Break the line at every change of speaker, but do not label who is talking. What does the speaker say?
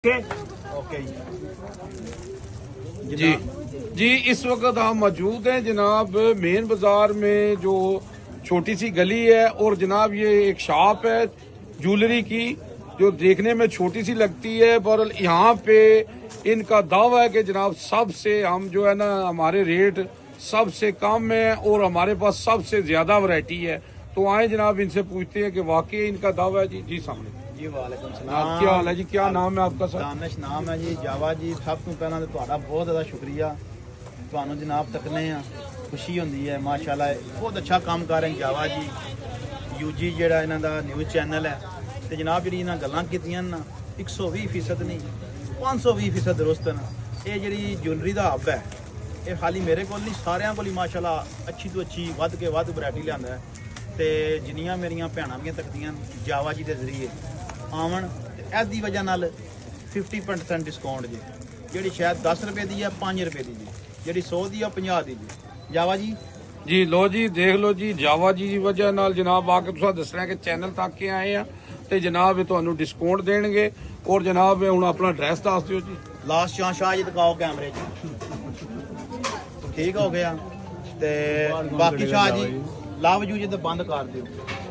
Okay
जी जी इस वक्त हम मौजूद हैं जनाब मेन बाजार में जो छोटी सी गली है और जनाब ये एक शॉप है ज्वेलरी की जो देखने में छोटी सी लगती है पर यहाँ पे इनका दावा है कि जनाब सबसे हम जो है ना हमारे रेट सबसे कम है और हमारे पास सबसे ज्यादा वैरायटी है। तो आए जनाब इनसे पूछते हैं कि वाकई इनका दावा है। जी सामने
जी वालेकुम
आप
सलाम।
क्या हाल है जी, क्या नाम है आपका सर?
दानिश नाम है जी। जावा जी सब तो पहला तो बहुत ज़्यादा शुक्रिया ਤੁਹਾਨੂੰ जनाब तकने खुशी होंगी है माशाल्लाह बहुत अच्छा काम कर रहे हैं जावा जी यूजी ਜਿਹੜਾ ਇਹਨਾਂ ਦਾ ਨਿਊਜ਼ ਚੈਨਲ ਹੈ ਤੇ ਜਨਾਬ ਜਿਹੜੀ ਇਹਨਾਂ ਗੱਲਾਂ ਕੀਤੀਆਂ ਨਾ 120% ਨਹੀਂ 520% ਦਰੁਸਤ ਨੇ। ਇਹ ਜਿਹੜੀ ਜੁਐਲਰੀ ਦਾ ਹੱਬ ਹੈ ਇਹ ਖਾਲੀ ਮੇਰੇ ਕੋਲ ਨਹੀਂ ਸਾਰਿਆਂ ਕੋਲ ਹੀ ਮਾਸ਼ਾਅੱਲਾ ਅੱਛੀ ਤੋਂ ਅੱਛੀ ਵੱਧ ਕੇ ਵੱਧ ਵੈਰਾਈਟੀ ਲਿਆਂਦਾ ਹੈ ਤੇ ਜਿੰਨੀਆਂ ਮੇਰੀਆਂ ਭੈਣਾਂ ਵੀ ਤੱਕਦੀਆਂ ਜਾਵਾ ਜੀ ਦੇ ਜ਼ਰੀਏ ਆਵਣ ਤੇ ਇਸ ਦੀ ਵਜ੍ਹਾ ਨਾਲ 50% ਡਿਸਕਾਊਂਟ ਜੀ ਜਿਹੜੀ ਸ਼ਾਇਦ 10 ਰੁਪਏ ਦੀ ਹੈ 5 ਰੁਪਏ ਦੀ ਜੀ ਜਿਹੜੀ 100 ਦੀ ਹੈ 50 ਦੀ ਜੀ ਜਾਵਾ ਜੀ
जी लो जी देख लो जी जावा जी की वजह नाल जनाब आके तुसा दसना कि चैनल तक के आए हैं ते जनाब ਤੁਹਾਨੂੰ डिस्काउंट देणगे और जनाब ਹੁਣ ਆਪਣਾ ਐਡਰੈਸ ਦੱਸ ਦਿਓ ਜੀ।
ਲਾਸਟ ਚਾਂ ਸ਼ਾਹ ਜੀ ਦਿਖਾਓ ਕੈਮਰੇ 'ਚ ਠੀਕ ਹੋ ਗਿਆ ਤੇ ਬਾਕੀ ਸ਼ਾਹ ਜੀ ਲਵ ਯੂ ਜੀ ਤੇ ਬੰਦ ਕਰ ਦਿਓ।